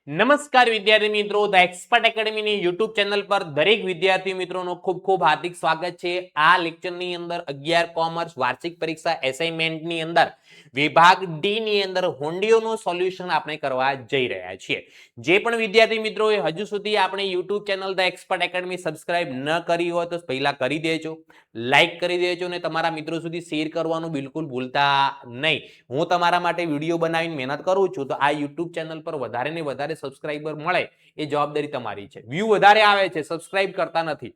નમસ્કાર વિદ્યાર્થી મિત્રો, ધ એક્સપર્ટ એકેડમીની યુટ્યુબ ચેનલ પર દરેક વિદ્યાર્થી મિત્રોનું ખૂબ ખૂબ હાર્દિક સ્વાગત છે. આ લેક્ચરની અંદર 11 કોમર્સ વાર્ષિક પરીક્ષા એસાઇનમેન્ટની અંદર વિભાગ ડી ની અંદર હુંડીઓનું સોલ્યુશન આપણે કરવા જઈ રહ્યા છીએ. જે પણ વિદ્યાર્થી મિત્રોએ હજુ સુધી આપણે YouTube channel the expert academy subscribe ન કરી હોય તો પહેલા કરી દેજો, લાઈક કરી દેજો અને તમારા મિત્રો સુધી શેર કરવાનું બિલકુલ ભૂલતા નહીં. હું તમારા માટે વિડીયો બનાવીને મહેનત કરું છું તો આ યુટ્યુબ ચેનલ પર વધારે ને વધારે સબસ્ક્રાઇબર મળે એ જવાબદારી તમારી છે. વ્યૂ વધારે આવે છે, સબસ્ક્રાઇબ કરતા નથી.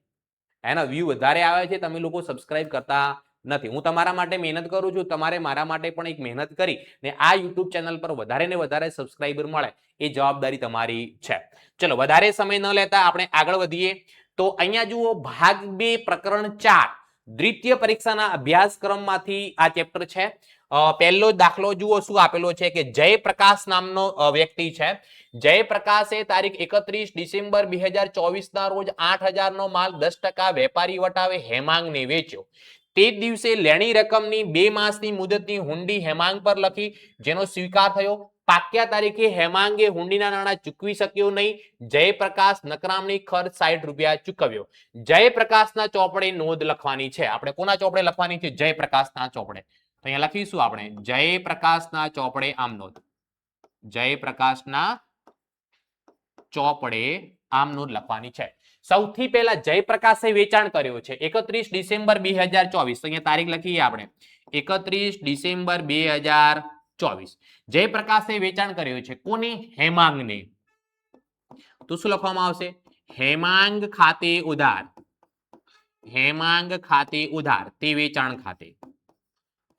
એના વ્યૂ વધારે આવે છે, તમે લોકો સબસ્ક્રાઇબ કરતા નથી. હું તમારા માટે મહેનત કરું છું, તમારે મારા માટે પણ એક મહેનત કરી ને આ યુટ્યુબ ચેનલ પર વધારે ને વધારે સબસ્ક્રાઇબર મળે એ જવાબદારી તમારી છે. ચલો વધારે સમય ન લેતા આપણે આગળ વધીએ. તો અહીંયા જુઓ, ભાગ 2 પ્રકરણ 4 દ્વિતીય પરીક્ષાના અભ્યાસક્રમમાંથી આ ચેપ્ટર છે. પહેલો દાખલો જુઓ શું આપેલો છે કે જયપ્રકાશ નામનો વ્યક્તિ છે. જયપ્રકાશે તારીખ 31 ડિસેમ્બર 2024 ના રોજ 8000 નો માલ 10% વેપારી વટાવે હેમાંગને વેચ્યો. તે દિવસે લેણી રકમની 2 માસની મુદતની હુંડી હેમાંગ પર લખી, જેનો સ્વીકાર થયો. પાક્યા તારીખે હેમાંગે હુંડીના નાણાં ચૂકવી શક્યો નહીં. જયપ્રકાશ નકરામણી ખર્ચ 60 રૂપિયા ચૂકવ્યો. જયપ્રકાશના ચોપડે નોંધ લખવાની છે. આપણે કોના ચોપડે લખવાની છે? જયપ્રકાશના ચોપડે. તો અહીંયા લખીશું આપણે જયપ્રકાશના ચોપડે આમ નોંધ. જયપ્રકાશના ચોપડે આમ નોંધ લખવાની છે. સૌથી પહેલા જયપ્રકાશે વેચાણ કર્યો છે 31 ડિસેમ્બર 2024. તો અહીંયા તારીખ લખીએ આપણે 31 ડિસેમ્બર 2024. જયપ્રકાશે વેચાણ કર્યો છે કોને? હેમાંગને. તો શું લખવામાં આવશે? હેમાંગ ખાતે ઉધાર. હેમાંગ ખાતે ઉધાર તે વેચાણ ખાતે.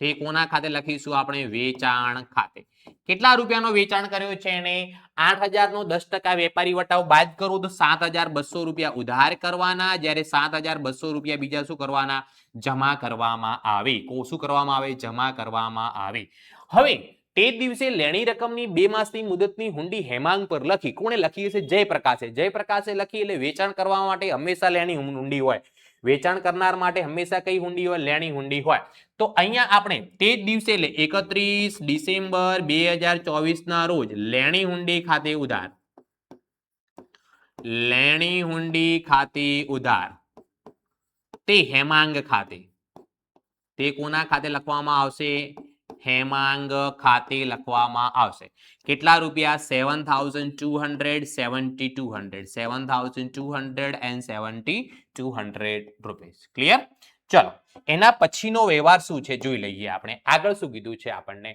તે કોના ખાતે લખીશું આપણે? વેચાણ ખાતે. કેટલા રૂપિયાનો વેચાણ કર્યો છે એને? 8000 નો 10% વેપારી વટાવ બાદ કરો તો 7200 રૂપિયા ઉધાર કરવાના, જ્યારે 7200 રૂપિયા બીજા શું કરવાના? જમા કરવામાં આવે. શું કરવામાં આવે? જમા કરવામાં આવે. હવે તે દિવસે લેણી રકમની 2 માસની મુદતની હુંડી હેમાંગ પર લખી. કોણે લખી હશે? જયપ્રકાશે. જયપ્રકાશે લખી એટલે વેચાણ કરવા માટે હંમેશા લેણી હુંડી હોય. વેચાણ કરનાર માટે હંમેશા કઈ હુંડી હોય? લેણી હુંડી હોય. તો અહીંયા આપણે તે જ દિવસે એટલે 31 ડિસેમ્બર 2024 ના રોજ લેણી હુંડી ખાતે ઉધાર. લેણી હુંડી ખાતે ઉધાર તે હેમાંગ ખાતે. તે કોના ખાતે લખવામાં આવશે? હેમાંગ ખાતે લખવામાં આવશે. કેટલા રૂપિયા? 7272 રૂપીસ. ક્લિયર? ચલો એના પછીનો વ્યવહાર શું છે જોઈ લઈએ આપણે. આગળ શું કીધું છે આપણને?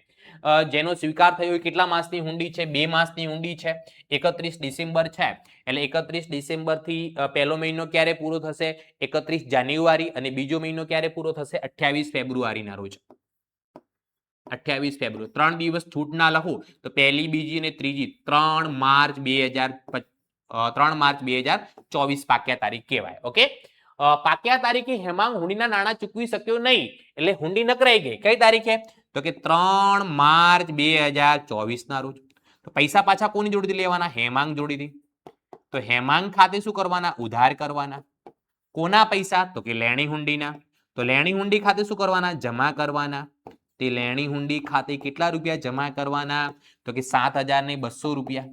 જેનો સ્વીકાર થયો કેટલા માસની હુંડી છે? 2 માસની હુંડી છે. 31 ડિસેમ્બર છે એટલે 31 ડિસેમ્બર થી પહેલો મહિનો ક્યારે પૂરો થશે? 31 જાન્યુઆરી. અને બીજો મહિનો ક્યારે પૂરો થશે? 28 ફેબ્રુઆરીના રોજ. 28 ફેબ્રુઆરી. 3 દિવસ છૂટ ના લખું તો પહેલી, બીજી અને ત્રીજી 3 માર્ચ 2024 પાક્યા તારીખ કહેવાય. ઓકે, પાક્યા તારીખે હેમાંગ હુંડીના નાણાં ચૂકવી શક્યો નહીં એટલે હુંડી નકરાઈ ગઈ. કઈ તારીખે? તો કે 3 માર્ચ 2024 ના રોજ. તો પૈસા પાછા કોની જોડેથી લેવાના? હેમાંગ જોડેથી. તો હેમાંગ ખાતે શું કરવાના? ઉધાર કરવાના. કોના પૈસા? તો કે લેણી હુંડીના. તો લેણી હુંડી ખાતે શું કરવાના? જમા કરવાના. તે લેણી હુંડી ખાતે કેટલા રૂપિયા જમા કરવાના? તો કે 7200 રૂપિયા.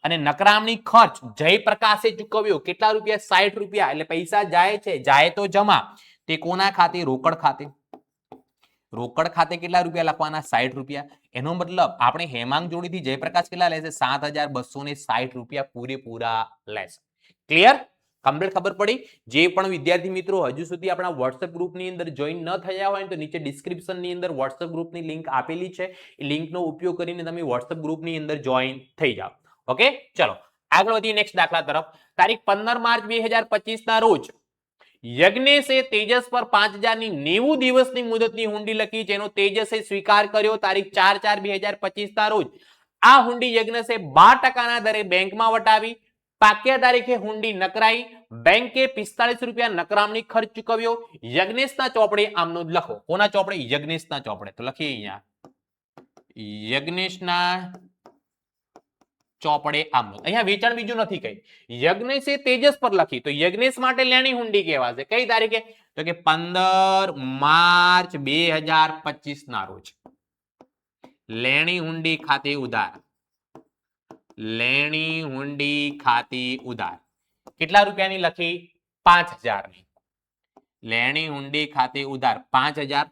અને નકરામણી ખર્ચ જયપ્રકાશે ચૂકવ્યો કેટલા રૂપિયા? 60 રૂપિયા. એટલે પૈસા જાય છે, જાય તો જમા. તે કોના ખાતે? રોકડ ખાતે. રોકડ ખાતે કેટલા રૂપિયા લખવાના? 60 રૂપિયા. એનો મતલબ આપણે હેમાંગ જોડીથી જયપ્રકાશ કેટલા લેશે? 7260 રૂપિયા પૂરેપૂરા લેશે. ક્લિયર? કમ્પ્લીટ ખબર પડી? જે પણ વિદ્યાર્થી મિત્રો હજુ સુધી આપણા WhatsApp ગ્રુપની અંદર જોઈન ન થયા હોય તો નીચે ડિસ્ક્રિપ્શનની અંદર WhatsApp ગ્રુપની લિંક આપેલી છે. એ લિંકનો ઉપયોગ કરીને તમે WhatsApp ગ્રુપની અંદર જોઈન થઈ જાઓ. ઓકે, ચલો આગળ વધીએ નેક્સ્ટ દાખલા તરફ. તારીખ 15 માર્ચ 2025 ના રોજ યજ્ઞેશે તેજસ પર 5090 દિવસની મુદતની હુંડી લખી, જેનો તેજસે સ્વીકાર કર્યો તારીખ 4/4/2025 ના રોજ. આ હુંડી યજ્ઞેશે 12% દરે બેંકમાં વટાવી. પાક્યા તારીખે હુંડી નકરાઈ. બેંકે 45 રૂપિયા નકરામણી ખર્ચ ચૂકવ્યો. યજ્ઞેશના ચોપડે આમ નોંધ લખો. કોના ચોપડે? યજ્ઞેશના ચોપડે. તો લખીએ અહીંયા યજ્ઞેશના ચોપડે આમ નોંધ. અહીંયા વેચાણ બીજું નથી કઈ. યજ્ઞેશે તેજસ પર લખી તો યજ્ઞેશ માટે લેણી હુંડી કહેવાશે. કઈ તારીખે? તો કે 15 માર્ચ 2025 ના રોજ લેણી હુંડી ખાતે ઉધાર. લેણી હુંડી ખાતી ઉધાર કેટલા રૂપિયાની લખી 5000 ની લેણી હુંડી ખાતે ઉધાર 5000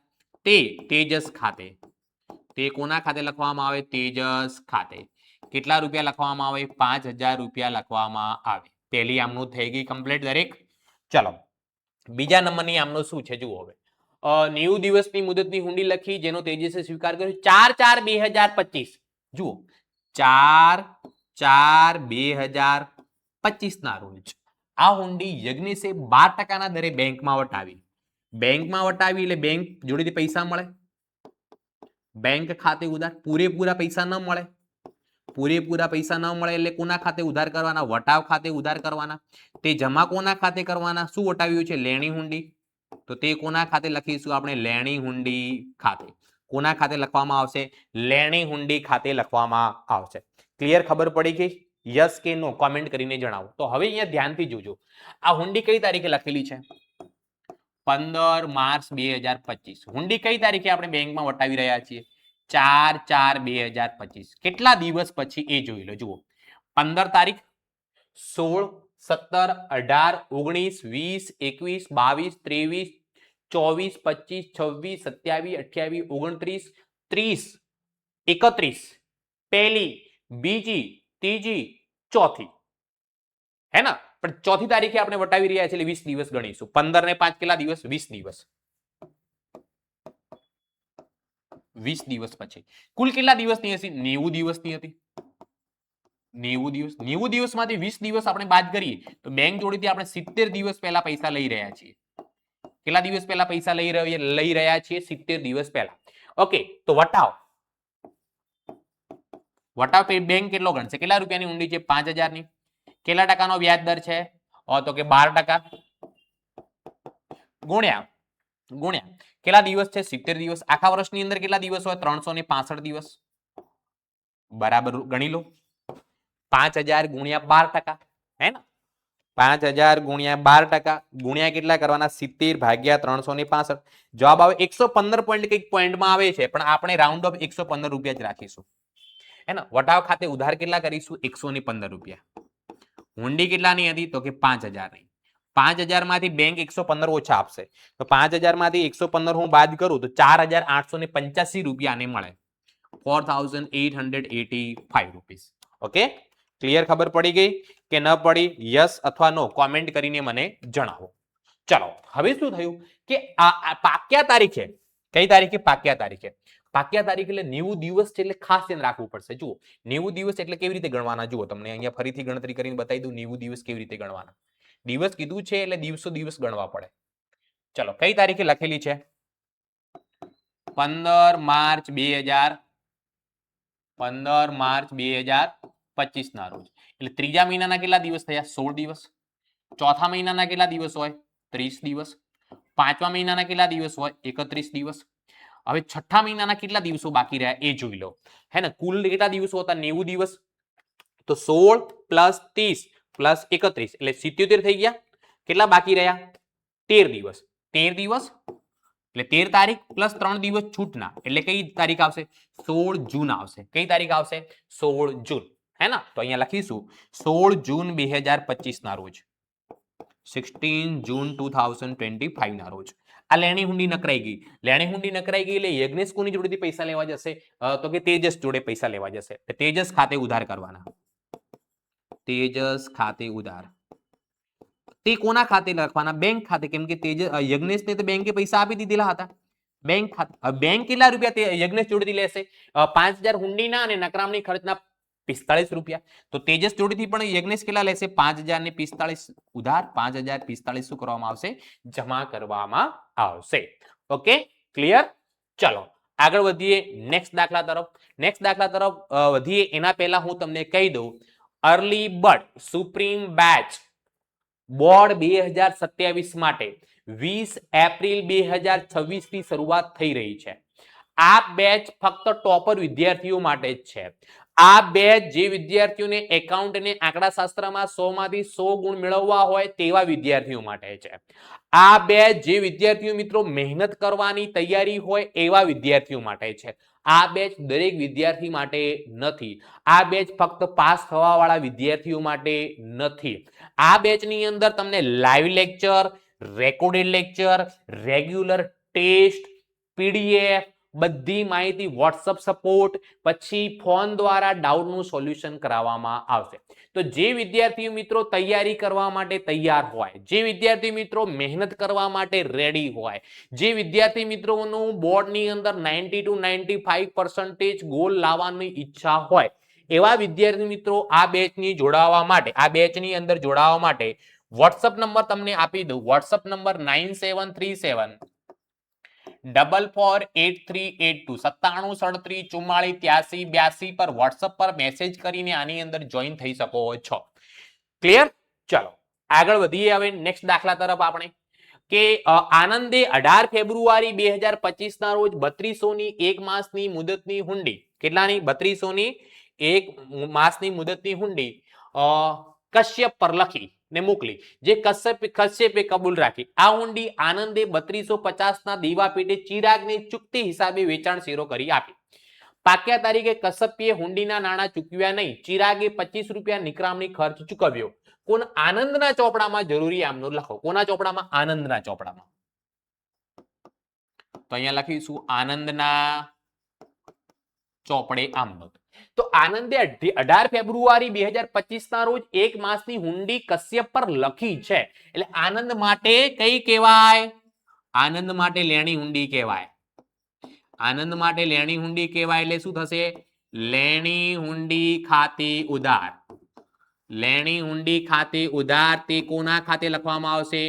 તે તેજસ ખાતે તે કોના ખાતે લખવામાં આવે તેજસ ખાતે કેટલા રૂપિયા લખવામાં આવે 5000 રૂપિયા લખવામાં આવે પહેલી આમનું થઈ ગઈ કમ્પ્લીટ દરેક ચલો બીજા નંબરની આમનો શું છે જુઓ હવે 90 દિવસની મુદતની હુંડી લખી જેનો તેજસે સ્વીકાર કર્યો 4/4/2025 જુઓ 4/4/2025 ના રોજ આ હુંડી યજ્ઞેશે 12% ના દરે બેંકમાં વટાવી એટલે બેંક જોડેથી પૈસા મળે બેંક ખાતે ઉધાર પૂરેપૂરા પૈસા ન મળે એટલે કોના ખાતે ઉધાર કરવાના વટાવ ખાતે ઉધાર કરવાના તે જમા કોના ખાતે કરવાના શું વટાવ્યું છે લેણી હુંડી તો તે કોના ખાતે લખીશું આપણે લેણી હુંડી ખાતે કોના ખાતે લખવામાં આવશે લેણી હુંડી ખાતે લખવામાં આવશે ક્લિયર ખબર પડી ગઈ યસ કે નો કોમેન્ટ કરીને જણાવો તો હવે અહીંયા ધ્યાનથી જોજો આ હુંડી કઈ તારીખે લખેલી છે 15 માર્ચ 2025 હુંડી કઈ તારીખે આપણે બેંકમાં વટાવી રહ્યા છીએ 4/4/2025 કેટલા દિવસ પછી એ જોઈ લો જુઓ 15 તારીખ 16 17 18 19 20 21 22 23 24 25 26 27 28 29 30 31 પહેલી બીજી ત્રીજી ચોથી હે ના પણ ચોથી તારીખે આપણે વટાવી રહ્યા છીએ એટલે 20 દિવસ ગણીશું 15 ને 5 કેટલા દિવસ 20 દિવસ 20 દિવસ પછી કુલ કેટલા દિવસની હતી 90 દિવસની હતી 90 દિવસમાંથી 20 દિવસ આપણે બાદ કરીએ તો બેંક જોડેથી આપણે 70 દિવસ પહેલા પૈસા લઈ રહ્યા છીએ કેટલા દિવસ પહેલા પૈસા લઈ રહ્યા છીએ 70 દિવસ પહેલા ઓકે તો વટાવ બેંક કેટલો ગણશે કેટલા રૂપિયાની ઊંડી છે 5000 ની કેટલા ટકાનો વ્યાજ દર છે તો કે 12% ગુણ્યા કેટલા દિવસ છે 70 દિવસ આખા વર્ષની અંદર કેટલા દિવસ હોય 365 દિવસ બરાબર ગણી લો 5000 ગુણ્યા 12% હે ને 5000 ગુણ્યા 12% ગુણ્યા કેટલા કરવાના 70 ભાગ્યા 365 જવાબ આવે 115 પોઈન્ટ કઈક પોઈન્ટમાં આવે છે પણ આપણે રાઉન્ડ ઓફ 115 રૂપિયા જ રાખીશું હે ને વટાવ ખાતે ઉધાર કેટલા કરીશું 115 રૂપિયા હુંડી કેટલાની હતી તો કે 5000 ની 5000 માંથી બેંક 115 ઓછા આપશે તો 5000 માંથી 115 હું બાદ કરું તો 4885 રૂપિયા આને મળે 4885 રૂપીસ ઓકે ક્લિયર ખબર પડી ગઈ કે ન પડી યસ અથવા નો કોમેન્ટ કરીને મને જણાવો ચલો હવે શું થયું કે આ પાક્યા તારીખે કઈ તારીખે પાક્યા તારીખ એટલે 90 દિવસ છે એટલે ખાસ ધ્યાન રાખવું પડશે જુઓ 90 દિવસ એટલે કેવી રીતે ગણવાના જુઓ તમને અહીંયા ફરીથી ગણતરી કરીને બતાવી દઉં 90 દિવસ કેવી રીતે ગણવાના દિવસ કીધું છે એટલે દિવસ ગણવા પડે ચલો કઈ તારીખે લખેલી છે 15 માર્ચ 2025 ના રોજ એટલે ત્રીજા મહિનાના કેટલા દિવસ થયા 16 દિવસ ચોથા મહિનાના કેટલા દિવસ હોય 30 દિવસ પાંચમા મહિનાના કેટલા દિવસ હોય 31 દિવસ હવે છઠ્ઠા મહિનાના કેટલા દિવસો બાકી રહ્યા એ જોઈ લો હે ને કુલ કેટલા દિવસો હતા 90 દિવસ તો 16 + 30 + 31 એટલે 77 થઈ ગયા કેટલા બાકી રહ્યા 13 દિવસ એટલે 13 તારીખ પ્લસ 3 દિવસ છૂટના એટલે કઈ તારીખ આવશે 16 જૂન આવશે કઈ તારીખ આવશે 16 જૂન હે ને તો અહીંયા લખીશું 16 જૂન 2025 ના રોજ 16 જૂન 2025 ના રોજ આ લેણી હુંડી નકરાઈ ગઈ એટલે યજ્ઞેશ કોની જોડેથી પૈસા લેવા જશે તો કે તેજસ જોડે પૈસા લેવા જશે તેજસ ખાતે ઉધાર કરવાના તેજસ ખાતે ઉધાર તે કોના ખાતે લખવાના બેંક ખાતે કેમ કે યજ્ઞેશને તો બેંકે પૈસા આપી દીધેલા હતા બેંક ખાતે બેંક કેટલા રૂપિયા તે યજ્ઞેશ જોડેથી લેશે 5000 હુંડીના અને નકરામણી ખર્ચના 45 રૂપિયા તો તેજસ જોડેથી પણ યજ્ઞેશ કેટલા લેશે 5000 ને 45 ઉધાર 5045 શું કરવામાં આવશે જમા કરવામાં આવશે ઓકે ક્લિયર ચલો આગળ વધીએ નેક્સ્ટ દાખલા તરફ વધીએ એના પહેલા હું તમને કહી દઉં early bird supreme batch board 2027 માટે 20 એપ્રિલ 2026 થી શરૂઆત થઈ રહી છે આ બેચ ફક્ત ટોપર વિદ્યાર્થીઓ માટે જ છે આ બેચ જે વિદ્યાર્થીઓને એકાઉન્ટ અને આંકડાશાસ્ત્રમાં 100 માંથી 100 ગુણ મેળવવા હોય તેવા વિદ્યાર્થીઓ માટે છે આ બેચ જે વિદ્યાર્થીઓ મિત્રો મહેનત કરવાની તૈયારી હોય એવા વિદ્યાર્થીઓ માટે છે આ બેચ દરેક વિદ્યાર્થી માટે નથી. આ બેચ ફક્ત પાસ થવા વાળા વિદ્યાર્થીઓ માટે નથી. આ બેચની અંદર તમને live lecture, recorded lecture, regular test, PDF, બધી માહિતી, વોટ્સઅપ સપોર્ટ, પછી ફોન દ્વારા ડાઉટનું સોલ્યુશન કરાવવામાં આવશે. તો જે વિદ્યાર્થી મિત્રો તૈયારી કરવા માટે તૈયાર હોય, જે વિદ્યાર્થી મિત્રો મહેનત કરવા માટે રેડી હોય, જે વિદ્યાર્થી મિત્રોનું બોર્ડની અંદર 90 to 95% ગોલ લાવવાની ઈચ્છા હોય, એવા વિદ્યાર્થી મિત્રો આ બેચની જોડાવા માટે, આ બેચની અંદર જોડાવા માટે વોટ્સઅપ નંબર તમને આપી દઉં. વોટ્સઅપ નંબર 9737448382 પર વોટ્સઅપ પર મેસેજ કરીને આની અંદર જોઈન થઈ શકો છો. ક્લિયર? ચલો આગળ વધીએ હવે નેક્સ્ટ દાખલા તરફ આપણે કે આનંદે 18 ફેબ્રુઆરી 2025 ના રોજ 3200 ની એક માસની મુદતની હુંડી, કેટલાની? 3200 ની એક માસની મુદતની હુંડી કશ્યપ પર લખી ને મોકલી, જે કશ્યપે કબૂલ રાખી. આ હુંડી આનંદે 3250 ના દીવા પેટે ચિરાગને ચૂકતી હિસાબે વેચાણ શેરો કરી આપી. પાક્યા તારીખે કશ્યપે હુંડીના નાણાં ચૂકવ્યા નહીં, ચિરાગે 25 રૂપિયા નિકરામણી ખર્ચ ચૂકવ્યો. કોણ? આનંદના ચોપડામાં જરૂરી આમનો લખો. કોના ચોપડામાં? આનંદના ચોપડામાં. તો અહીંયા લખીશું આનંદના ચોપડે આમનો. તો આનંદે 18 ફેબ્રુઆરી 2025 ના રોજ એક માસની હુંડી કશ્યપ પર લખી છે, એટલે આનંદ માટે કઈ કહેવાય? આનંદ માટે લેણી હુંડી કહેવાય. આનંદ માટે લેણી હુંડી કહેવાય એટલે શું થશે? લેણી હુંડી ખાતે ઉધાર. લેણી હુંડી ખાતે ઉધાર તે કોના ખાતે લખવામાં આવશે?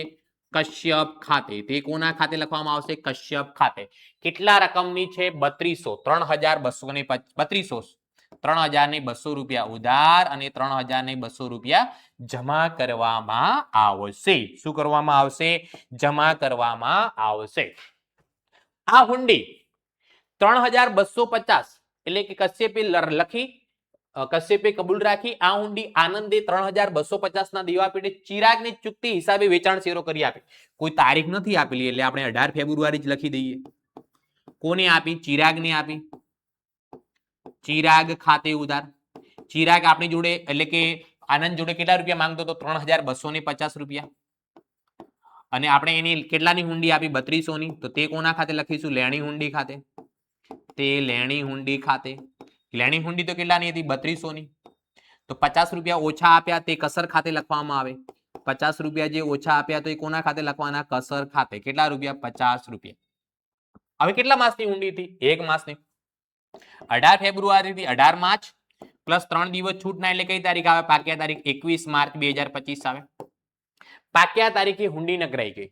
કશ્યપ ખાતે. તે કોના ખાતે લખવામાં આવશે? કશ્યપ ખાતે. કેટલા રકમની છે? 3200 3,200 રૂપિયા ઉધાર અને 3,200 રૂપિયા જમા કરવામાં આવશે. શું કરવામાં આવશે? જમા કરવામાં આવશે. આ હુંડી 3,250 એટલે કે કશ્યપે લખી, કશ્યપે કબૂલ રાખી. આ હુંડી આનંદે 3,250 ના દીવા પેટે ચિરાગની ચૂકતી હિસાબે વેચાણ શેરો કરી આપી. કોઈ તારીખ નથી આપેલી એટલે આપણે 18 ફેબ્રુઆરી જ લખી દઈએ. કોને આપી? ચિરાગને આપી. ચિરાગ ખાતે ઉધાર. ચિરાગ આપણી જોડે એટલે કે આનંદ જોડે કેટલા રૂપિયા માંગતો હતો? 3,250 રૂપિયા. અને આપણે એની કેટલાની હુંડી આપી? 3200 ની. તો તે કોના ખાતે લખીશું? લેણી હુંડી ખાતે. તે લેણી હુંડી ખાતે. લેણી હુંડી તો કેટલાની હતી? 3200 ની. તો 50 રૂપિયા ઓછા આપ્યા તે કસર ખાતે લખવામાં આવે. 50 રૂપિયા જે ઓછા આપ્યા તો એ કોના ખાતે લખવાના? કસર ખાતે. કેટલા રૂપિયા? 50 રૂપિયા. હવે કેટલા માસની હુંડી હતી? એક માસની. 18 ફેબ્રુઆરી થી 18 માર્ચ પ્લસ 3 દિવસ છૂટના એટલે કઈ તારીખ આવે? પાક્યા તારીખ 21 માર્ચ 2025 આવે. પાક્યા તારીખે હુંડી નકરાઈ ગઈ.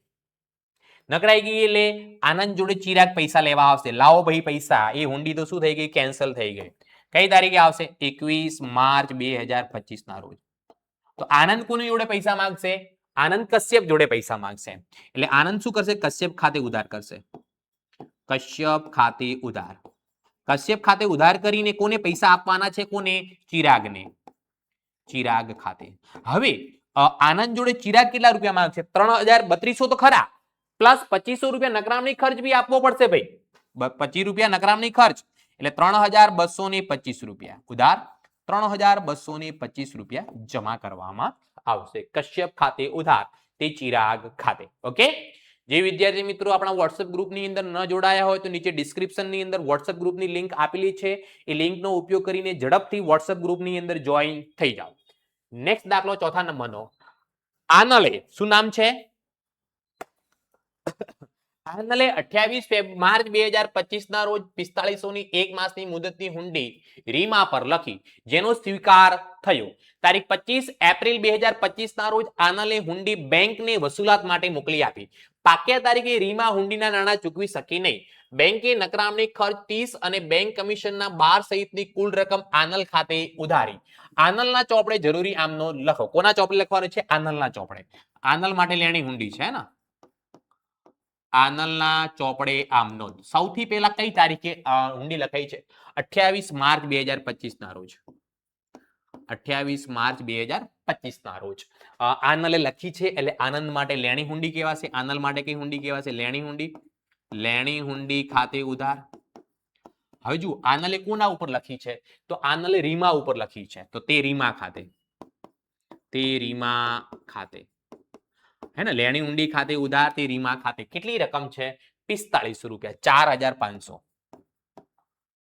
નકરાઈ ગઈ એટલે આનંદ જોડે ચિરાગ પૈસા લેવા આવશે. લાવો ભાઈ પૈસા. એ હુંડી તો શું થઈ ગઈ? કેન્સલ થઈ ગઈ. કઈ તારીખે આવશે? 21 માર્ચ 2025 ના રોજ. તો આનંદ કોની જોડે પૈસા માંગશે? આનંદ કશ્યપ જોડે પૈસા માંગશે. એટલે આનંદ શું કરશે? કશ્યપ ખાતે ઉધાર કરશે. કશ્યપ ખાતે ઉધાર. કશ્યપ ખાતે ઉધાર કરીને કોને પૈસા આપવાના છે? કોને? ચિરાગને. ચિરાગ ખાતે. હવે આનંદ જોડે ચિરાગ કેટલા રૂપિયા માંગશે? 3,200 તો ખરા, પ્લસ 2500 રૂપિયા નકરામણી ખર્ચ બી આપવો પડશે ભાઈ. 25 રૂપિયા નકરામણી ખર્ચ એટલે 3,225 રૂપિયા ઉધાર. 3,225 રૂપિયા જમા કરવામાં આવશે કશ્યપ ખાતે ઉધાર, તે ચિરાગ ખાતે. ઓકે. જે વિદ્યાર્થી મિત્રો આપણા WhatsApp ગ્રુપની અંદર ન જોડાયા હોય તો નીચે ડિસ્ક્રિપ્શનની અંદર WhatsApp ગ્રુપની લિંક આપેલી છે. એ લિંકનો ઉપયોગ કરીને ઝડપથી WhatsApp ગ્રુપની અંદર જોઈન થઈ જાઓ. નેક્સ્ટ દાખલો ચોથા નંબરનો. આનલે, શું નામ છે? આનલે 28 માર્ચ 2025 ના રોજ 4500 ની એક માસની મુદતની હુંડી રીમા પર લખી, જેનો સ્વીકાર થયો. તારીખ 25 એપ્રિલ 2025 ના રોજ આનલે હુંડી બેંકને વસૂલાત માટે મોકલી આપી. પાક્યા તારીખે રીમા હુંડીના નાણાં ચૂકવી શકી નહીં. બેંકે નકરામણી ખર્ચ 30 અને બેંક કમિશનના 12 સહિતની કુલ રકમ આનલ ખાતે ઉધારી. આનલના ચોપડે જરૂરી આમનો લખો. કોના ચોપડે લખવાનું છે? આનલના ચોપડે. આનલ માટે લેણી હુંડી છે ને. આનલના ચોપડે આમનો. સૌથી પહેલા કઈ તારીખે હુંડી લખાઈ છે? 28 માર્ચ 2025 ના રોજ. 28 માર્ચ 2025 ના રોજ આનલે લખી છે એટલે આનંદ માટે લેણી હુંડી કહેવાશે. આનલ માટે કઈ હુંડી કહેવાશે? લેણી હુંડી. લેણી હુંડી ખાતે ઉધાર. હવે જુઓ આ નલે કોના ઉપર લખી છે તો આ નલે રીમા ઉપર લખી છે તો તે રીમા ખાતે હે ને લેણી ઊંડી ખાતે ઉધાર તે રીમા ખાતે કેટલી રકમ છે 4500 રૂપિયા 4500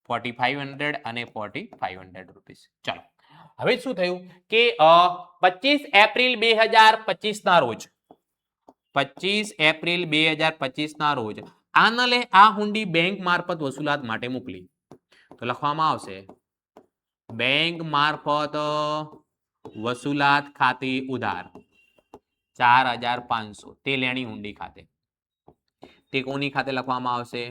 4500 અને 4500 રૂપીસ ચાલો હવે શું થયું કે 25 એપ્રિલ 2025 ના રોજ 25 એપ્રિલ 2025 ના રોજ આ નલે આ હુંડી બેંક મારફત વસૂલાત માટે મોકલી તો લખવામાં આવશે બેંક મારફત વસૂલાત ખાતે ઉધાર 4500 તે લેણી હુંડી ખાતે તે કોની ખાતે લખવામાં આવશે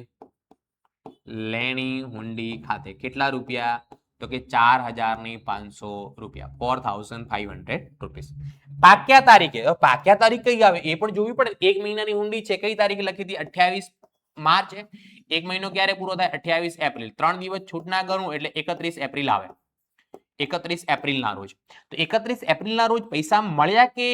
લેણી હુંડી ખાતે કેટલા રૂપિયા તો કે 4500 રૂપિયા 4500 રૂપીસ પાક્યા તારીખ કઈ આવે એ પણ જોવી પડે એક મહિનાની હુંડી છે કઈ તારીખે લખી હતી 28 માર્ચ એક મહિનો ક્યારે પૂરો થાય 28 એપ્રિલ 3 દિવસ છૂટના ગણું એટલે 31 એપ્રિલ આવે 31 એપ્રિલ ના રોજ તો 31 એપ્રિલ ના રોજ પૈસા મળ્યા કે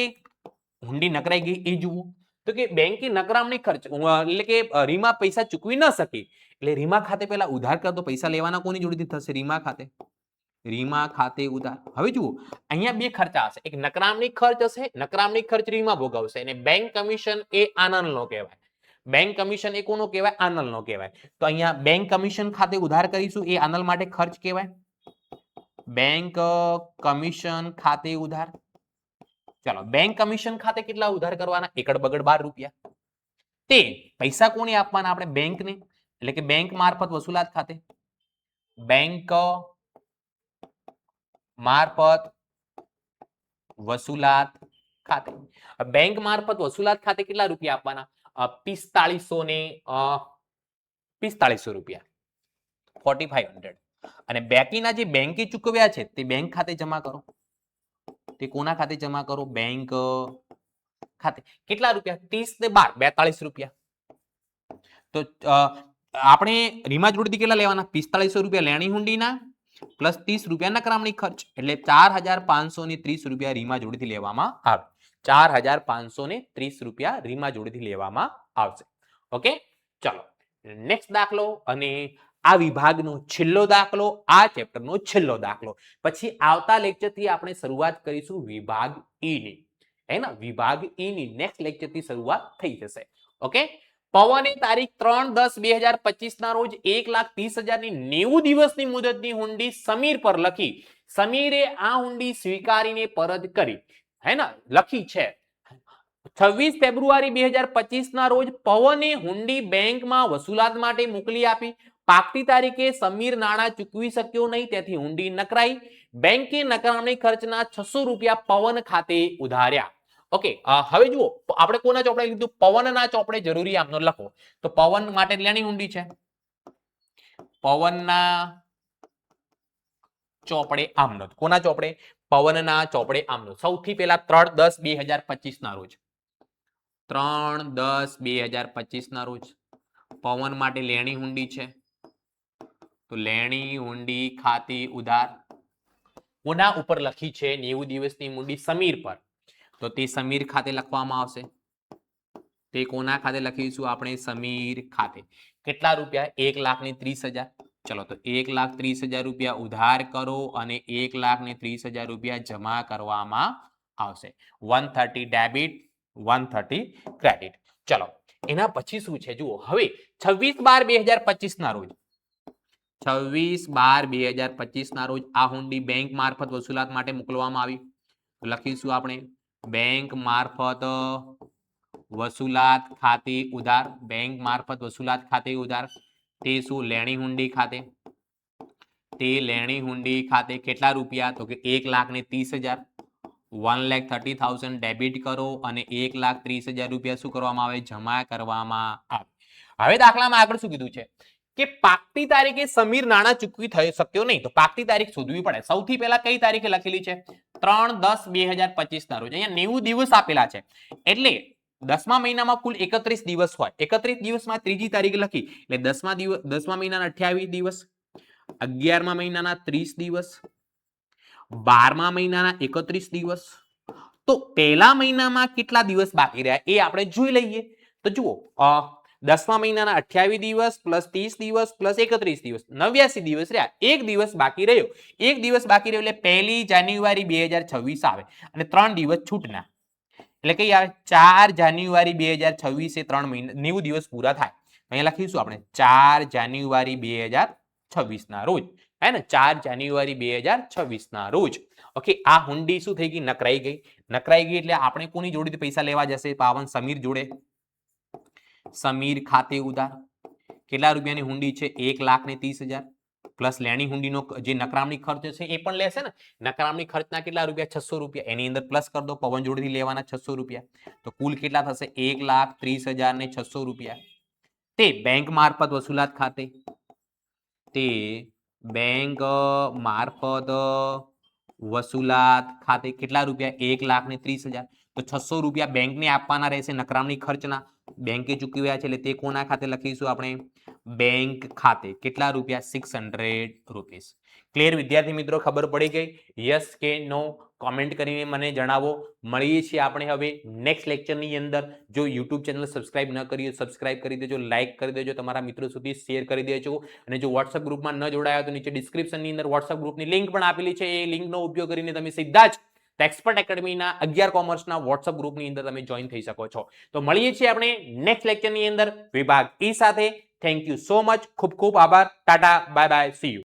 હુંડી નકરાઈ ગઈ એ જુઓ તો કે બેંકે નકરામણી ખર્ચ એટલે કે રીમા પૈસા ચૂકવી ન શકી એટલે રીમા ખાતે પેલા ઉધાર કરતો પૈસા લેવાના કોની જોડેથી થશે રીમા ખાતે ઉધાર હવે જુઓ અહીંયા બે ખર્ચા હશે એક નકરામણી ખર્ચ હશે નકરામણી ખર્ચ રીમા ભોગવશે અને બેંક કમિશન એ આનંદનો કહેવાય બેંક કમિશન એ કોનો કહેવાય આનંદનો કહેવાય તો અહીંયા બેંક કમિશન ખાતે ઉધાર કરીશું એ આનંદ માટે ખર્ચ કહેવાય બેંક કમિશન ખાતે ઉધાર ચાલો બેંક કમિશન ખાતે કેટલા ઉધાર કરવાના એકડ બગડ 12 રૂપિયા તે પૈસા કોને આપવાના આપણે બેંકને એટલે કે બેંક મારફત વસૂલાત ખાતે બેંક મારફત વસૂલાત ખાતે બેંક મારફત વસૂલાત ખાતે કેટલા રૂપિયા આપવાના 4500 રૂપિયા 4500 અને બાકીના જે બેંકે ચૂકવ્યા છે તે બેંક ખાતે જમા કરો તે કોના ખાતે જમા કરો બેંક ખાતે કેટલા રૂપિયા 30 ને 12 42 રૂપિયા તો આપણે રીમા જોડેથી કેટલા લેવાના 4500 રૂપિયા લેણી હુંડીના પ્લસ 30 રૂપિયા નકરામણી ખર્ચ એટલે 4530 રૂપિયા રીમા જોડેથી લેવામાં આવે 4530 રૂપિયા રીમા જોડેથી લેવામાં આવશે ઓકે ચલો નેક્સ્ટ દાખલો અને આ વિભાગનો છેલ્લો દાખલો આ ચેપ્ટરનો છેલ્લો દાખલો પછી આવતા લેક્ચરથી આપણે શરૂઆત કરીશું વિભાગ ઈ ની હે ને વિભાગ ઈ ની નેક્સ્ટ લેક્ચરથી શરૂઆત થઈ જશે ઓકે પવને તારીખ 3/10/2025 ના રોજ 1,30,000 ની 90 દિવસની મુદતની હુંડી સમીર પર લખી સમીરે આ હુંડી સ્વીકારીને પરત કરી હે ને લખી છે 26 ફેબ્રુઆરી 2025 ના રોજ પવને હુંડી બેંકમાં વસૂલાત માટે મોકલી આપી પાકતી તારીખે સમીર નાણાં ચૂકવી શક્યો નહીં તેથી હુંડી નકરાઈ બેંકે નકરામણી ખર્ચના 600 રૂપિયા પવન ખાતે ઉધાર્યા ઓકે હવે જુઓ આપણે કોના ચોપડે લીધું પવનના ચોપડે જરૂરી આમનો લખો તો પવન માટે લેણી હુંડી છે પવનના ચોપડે આમનો કોના ચોપડે પવનના ચોપડે આમનો સૌથી પહેલા 3/10/2025 ના રોજ 3/10/2025 ના રોજ પવન માટે લેણી હુંડી છે તો લેણી હુંડી ખાતે ઉધાર કોના ઉપર લખી છે 90 દિવસની હુંડી સમીર પર તો તે સમીર ખાતે લખવામાં આવશે તે કોના ખાતે લખીશું આપણે સમીર ખાતે કેટલા રૂપિયા 1,30,000 ચલો તો 1,30,000 રૂપિયા ઉધાર કરો અને 1,30,000 રૂપિયા જમા કરવામાં આવશે 130 ડેબિટ 130 ક્રેડિટ ચલો એના પછી શું છે જુઓ હવે 26/12/2025 ના રોજ 26/12/2025 ના રોજ આ હુંડી બેંક મારફત વસૂલાત માટે મોકલવામાં આવી તો લખીશું આપણે બેંક મારફત વસૂલાત ખાતે ઉધાર બેંક મારફત વસૂલાત ખાતે ઉધાર તે શું લેણી હુંડી ખાતે તે લેણી હુંડી ખાતે કેટલા રૂપિયા તો કે 1,30,000 1,30,000 ડેબિટ કરો અને 1,30,000 રૂપિયા શું કરવામાં આવે જમા કરવામાં આવે હવે દાખલામાં આગળ શું કીધું છે કે પાકતી તારીખે સમીર નાણાં ચૂકવી થઈ શક્યો નહીં તો પાકતી તારીખ શોધવી પડે સૌથી પહેલા કઈ તારીખે લખેલી છે 3/10/2025 ના રોજ અહીંયા 90 દિવસ આપેલા છે એટલે 10મા મહિનામાં કુલ 31 દિવસ હોય 31 દિવસમાં ત્રીજી તારીખ લખી એટલે 10મા મહિનાના 28 દિવસ 11મા મહિનાના 30 દિવસ 12મા મહિનાના 31 દિવસ તો પહેલા મહિનામાં કેટલા દિવસ બાકી રહ્યા એ આપણે જોઈ લઈએ તો જુઓ 10મા મહિનાના 28 દિવસ પ્લસ 30 દિવસ પ્લસ 31 દિવસ 89 દિવસ રહ્યા. એક દિવસ બાકી રહ્યો. એક દિવસ બાકી રહ્યો એટલે 1 જાન્યુઆરી 2026 આવે અને 3 દિવસ છૂટના. એટલે કઈ આવે 4 જાન્યુઆરી 2026 એ 3 મહિના 90 દિવસ પૂરા થાય. અહીંયા લખીશું આપણે 4 જાન્યુઆરી 2026 ના રોજ, હે ને 4 જાન્યુઆરી 2026 ના રોજ. ઓકે, આ હુંડી શું થઈ ગઈ? નકરાઈ ગઈ. નકરાઈ ગઈ એટલે આપણે કોની જોડેથી પૈસા લેવા જશે? પાવન સમીર જોડે. સમીર ખાતે ઉધાર. કેટલા રૂપિયાની હુંડી છે? 1,30,000 પ્લસ લેણી હુંડીનો જે નકરામણી ખર્ચ છે એ પણ લેશે ને. નકરામણી ખર્ચના કેટલા રૂપિયા? 600 રૂપિયા. એની અંદર પ્લસ કરી દો. પવન જોડેથી લેવાના 600 રૂપિયા. તો કુલ કેટલા થશે? 1,30,000 ને 600 રૂપિયા. તે બેંક મારફત વસૂલાત ખાતે, તે બેંક મારફત વસૂલાત ખાતે કેટલા રૂપિયા? 1,30,000. તો 600 રૂપિયા બેંકને આપવાના રહેશે નકરામણી ખર્ચના. બેંકે ચૂકવ્યા છે એટલે તે કોના ખાતે લખીશું આપણે? બેંક ખાતે. કેટલા રૂપિયા? 600 રૂપીસ. ક્લિયર વિદ્યાર્થી મિત્રો? ખબર પડી ગઈ? યસ કે નો કોમેન્ટ કરીને મને જણાવો. મળીએ છીએ આપણે હવે નેક્સ્ટ લેક્ચરની અંદર. જો યુટ્યુબ ચેનલ સબસ્ક્રાઇબ ન કરી સબસ્ક્રાઇબ કરી દેજો, લાઇક કરી દેજો, તમારા મિત્રો સુધી શેર કરી દેજો. અને જો વોટ્સઅપ ગ્રુપમાં ન જોડાયા તો નીચે ડિસ્ક્રિપ્શનની અંદર વોટ્સઅપ ગ્રુપની લિંક પણ આપેલી છે. એ લિંકનો ઉપયોગ કરીને તમે સીધા જ એક્સપર્ટ એકેડમીના 11 કોમર્સના વોટ્સઅપ ગ્રુપની અંદર તમે જોઈન થઈ શકો છો. તો મળીએ છીએ આપણે નેક્સ્ટ લેક્ચરની અંદર વિભાગ ઈ સાથે. Thank you so much. ખૂબ ખૂબ આભાર. Tata, bye bye, C you.